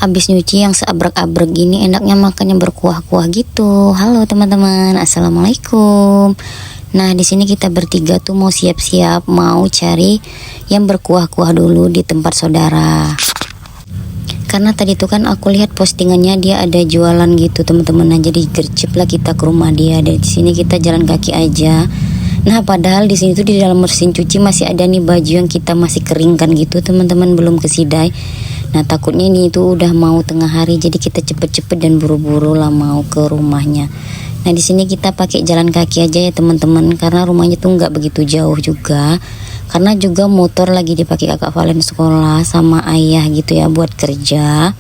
Abis nyuci yang seabrek-abrek gini, enaknya makan yang berkuah-kuah gitu. Halo teman-teman, assalamualaikum. Nah, di sini kita bertiga tuh mau siap-siap mau cari yang berkuah-kuah dulu di tempat saudara. Karena tadi tuh kan aku lihat postingannya dia ada jualan gitu teman-teman. Nah, jadi gercep lah kita ke rumah dia. Dari sini kita jalan kaki aja. Nah, padahal di sini tuh di dalam mesin cuci masih ada nih baju yang kita masih keringkan gitu teman-teman, belum kesidai. Nah, takutnya ini tuh udah mau tengah hari, jadi kita cepet-cepet dan buru-buru lah mau ke rumahnya. Nah, di sini kita pakai jalan kaki aja ya teman-teman, karena rumahnya tuh nggak begitu jauh juga. Karena juga motor lagi dipakai kakak Valen sekolah sama ayah gitu ya buat kerja.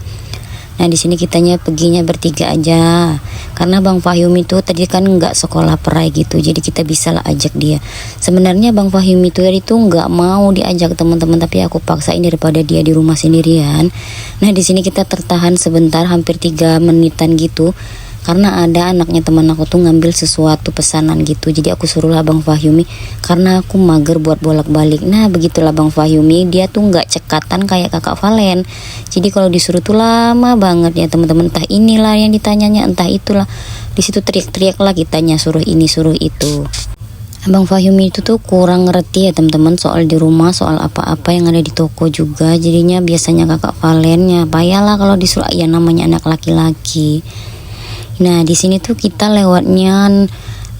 Nah, di sini kitanya perginya bertiga aja. Karena Bang Fahim itu tadi kan nggak sekolah perai gitu, jadi kita bisa lah ajak dia. Sebenarnya Bang Fahim itu nggak mau diajak teman-teman, tapi aku paksain daripada dia di rumah sendirian. Nah, di sini kita tertahan sebentar, hampir 3 menitan gitu. Karena ada anaknya teman aku tuh ngambil sesuatu pesanan gitu, jadi aku suruhlah Bang Fahimi karena aku mager buat bolak-balik. Nah, begitulah Bang Fahimi, dia tuh nggak cekatan kayak kakak Valen, jadi kalau disuruh tuh lama banget ya teman-teman. Entah inilah yang ditanyanya, entah itulah, di situ teriak-teriak lah kitanya, suruh ini suruh itu. Abang Fahimi itu tuh kurang ngerti ya teman-teman soal di rumah, soal apa-apa yang ada di toko juga. Jadinya biasanya kakak Valen ya payahlah kalau disuruh, ya namanya anak laki-laki. Nah, di sini tuh kita lewatnya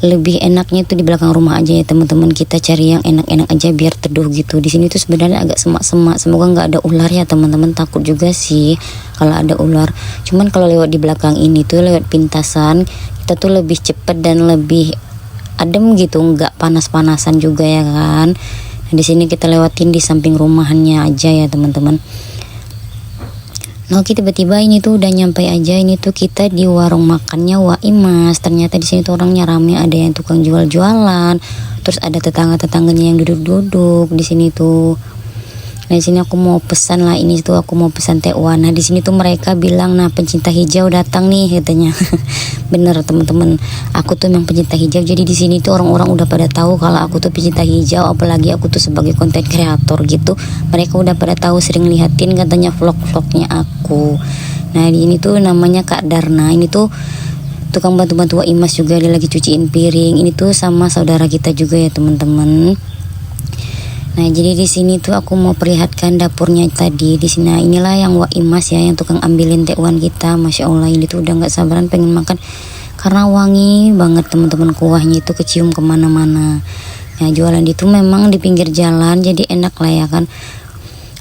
lebih enaknya tuh di belakang rumah aja ya teman-teman. Kita cari yang enak-enak aja biar teduh gitu. Di sini tuh sebenarnya agak semak-semak. Semoga nggak ada ular ya teman-teman. Takut juga sih kalau ada ular. Cuman kalau lewat di belakang ini tuh lewat pintasan, kita tuh lebih cepet dan lebih adem gitu, nggak panas-panasan juga ya kan. Nah, di sini kita lewatin di samping rumahannya aja ya teman-teman. Nah, tiba-tiba ini tuh udah nyampe aja. Ini tuh kita di warung makannya Waimas. Ternyata di sini tuh orangnya rame, ada yang tukang jual-jualan, terus ada tetangga-tetangganya yang duduk-duduk di sini tuh. Nah, di sini aku mau pesan lah, ini tuh aku mau pesan tekwan. Nah, di sini tuh mereka bilang, nah pencinta hijau datang nih katanya. Bener teman-teman, aku tuh memang pencinta hijau. Jadi di sini tuh orang-orang udah pada tahu kalau aku tuh pencinta hijau, apalagi aku tuh sebagai konten kreator gitu. Mereka udah pada tahu, sering lihatin katanya vlog-vlognya aku. Nah, di ini tuh namanya Kak Darna. Ini tuh tukang bantu-bantu Imas juga, dia lagi cuciin piring. Ini tuh sama saudara kita juga ya teman-teman. Nah, jadi di sini tuh aku mau perlihatkan dapurnya tadi. Di sini inilah yang Waimas ya, yang tukang ambilin tekwan kita. Masya Allah, ini tuh udah nggak sabaran pengen makan karena wangi banget teman-teman, kuahnya itu kecium kemana-mana. Nah, jualan itu memang di pinggir jalan, jadi enak lah ya kan.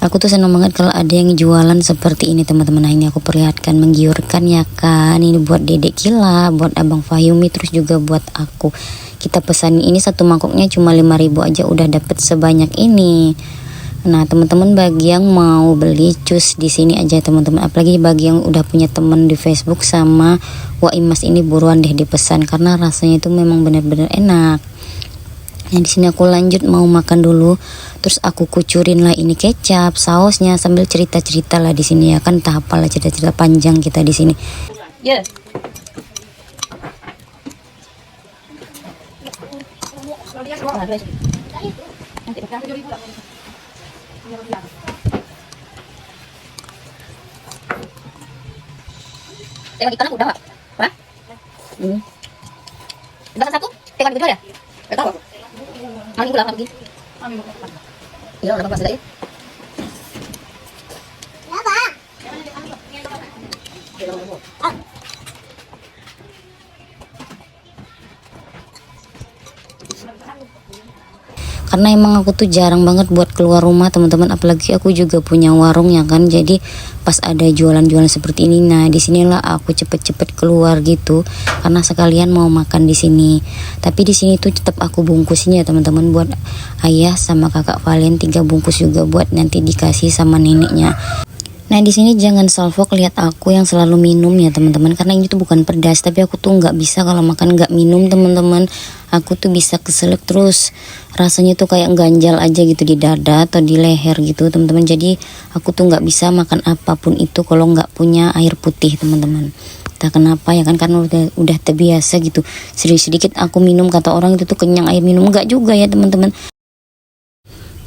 Aku tuh senang banget kalau ada yang jualan seperti ini teman-teman. Nah, ini aku perlihatkan, menggiurkan ya kan. Ini buat Dedek Kila, buat Abang Fayumi, terus juga buat aku. Kita pesan ini satu mangkoknya cuma 5.000 aja udah dapet sebanyak ini. Nah, teman-teman bagi yang mau beli cus di sini aja teman-teman. Apalagi bagi yang udah punya teman di Facebook sama Waimas, ini buruan deh dipesan karena rasanya itu memang benar-benar enak. Nah, di sini aku lanjut mau makan dulu. Terus aku kucurin lah ini kecap, sausnya, sambil cerita-cerita lah di sini ya kan. Entah apalah cerita-cerita panjang kita di sini. Ya. Tewan ikan udah, Pak? Bahkan satu, tewan itu ya? Enggak tahu. Mami pulang lagi. Iya, udah pas sudah ya. Karena emang aku tuh jarang banget buat keluar rumah teman-teman, apalagi aku juga punya warung ya kan. Jadi pas ada jualan-jualan seperti ini, nah disinilah aku cepet-cepet keluar gitu karena sekalian mau makan di sini. Tapi di sini tuh tetap aku bungkusin ya teman-teman, buat ayah sama kakak Valen 3 bungkus juga buat nanti dikasih sama neneknya. Nah, di sini jangan salfok lihat aku yang selalu minum ya teman-teman, karena ini tuh bukan pedas, tapi aku tuh nggak bisa kalau makan nggak minum teman-teman. Aku tuh bisa keselak terus, rasanya tuh kayak ganjal aja gitu di dada atau di leher gitu teman-teman. Jadi aku tuh nggak bisa makan apapun itu kalau nggak punya air putih teman-teman. Entah kenapa ya kan, karena udah terbiasa gitu. Sedikit-sedikit aku minum, kata orang itu tuh kenyang air minum, enggak juga ya teman-teman.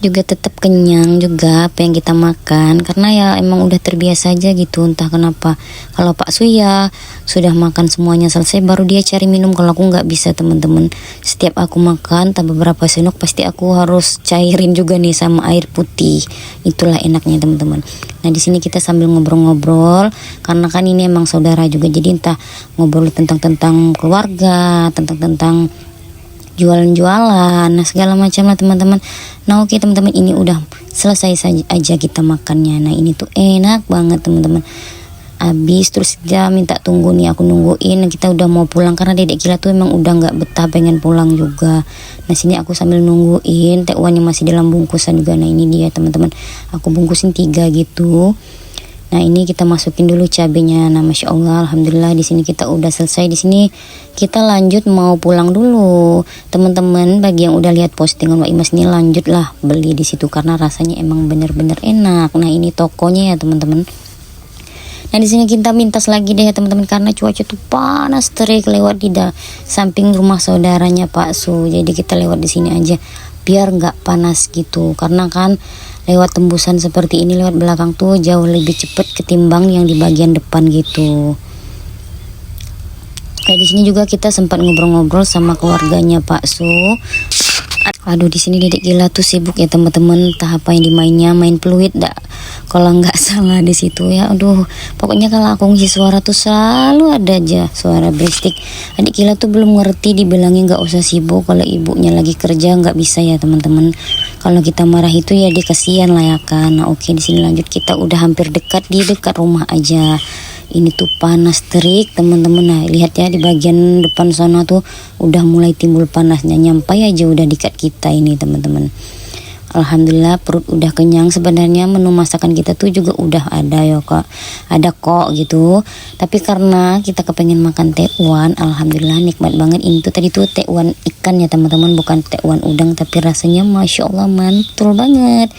juga tetap kenyang juga apa yang kita makan, karena ya emang udah terbiasa aja gitu, entah kenapa. Kalau Pak Suya sudah makan semuanya selesai baru dia cari minum, kalau aku nggak bisa teman-teman. Setiap aku makan tak beberapa sendok pasti aku harus cairin juga nih sama air putih. Itulah enaknya teman-teman. Nah di sini kita sambil ngobrol-ngobrol, karena kan ini emang saudara juga, jadi entah ngobrol tentang keluarga, tentang jualan-jualan, nah segala macam lah teman-teman. Nah oke teman-teman, ini udah selesai saja aja kita makannya. Nah ini tuh enak banget teman-teman. Habis terus dia minta tunggu nih, aku nungguin. Kita udah mau pulang karena dedek Gila tuh emang udah nggak betah, pengen pulang juga. Nah sini aku sambil nungguin, tekwannya masih dalam bungkusan juga. Nah ini dia teman-teman, aku bungkusin 3 gitu. Nah ini kita masukin dulu cabenya. Nah masya Allah, alhamdulillah di sini kita udah selesai. Di sini kita lanjut mau pulang dulu teman-teman. Bagi yang udah lihat postingan Wak Imas ini, lanjutlah beli di situ karena rasanya emang bener-bener enak. Nah ini tokonya ya teman-teman. Nah di sini kita mintas lagi deh ya teman-teman, karena cuaca tuh panas terik, lewat di samping rumah saudaranya Pak Su. Jadi kita lewat di sini aja biar nggak panas gitu, karena kan lewat tembusan seperti ini lewat belakang tuh jauh lebih cepet ketimbang yang di bagian depan gitu. Kayak di sini juga kita sempat ngobrol-ngobrol sama keluarganya Pak Su. Aduh di sini dedek Gila tuh sibuk ya teman-teman, entah apa yang dimainnya, main peluit dak kalau nggak salah di situ ya. Aduh pokoknya kalau aku ngisi suara tuh selalu ada aja suara berisik. Adik Gila tuh belum ngerti, dibilangin nggak usah sibuk kalau ibunya lagi kerja, nggak bisa ya teman-teman. Kalau kita marah itu ya dia kasihan lah ya kan. Nah oke, di sini lanjut, kita udah hampir dekat rumah aja. Ini tuh panas terik teman-teman. Nah lihat ya di bagian depan sana tuh udah mulai timbul panasnya, nyampai aja udah dekat kita ini teman-teman. Alhamdulillah perut udah kenyang. Sebenarnya menu masakan kita tuh juga udah ada ya kak, ada kok gitu. Tapi karena kita kepengen makan tekwan, alhamdulillah nikmat banget. Ini tuh tadi tuh tekwan ikan ya teman-teman, bukan tekwan udang, tapi rasanya masya Allah mantul banget.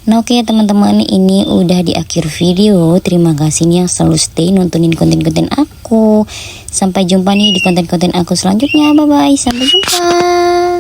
Nah oke teman-teman, ini udah di akhir video. Terima kasih nih yang selalu stay nontonin konten-konten aku. Sampai jumpa nih di konten-konten aku selanjutnya. Bye bye, sampai jumpa.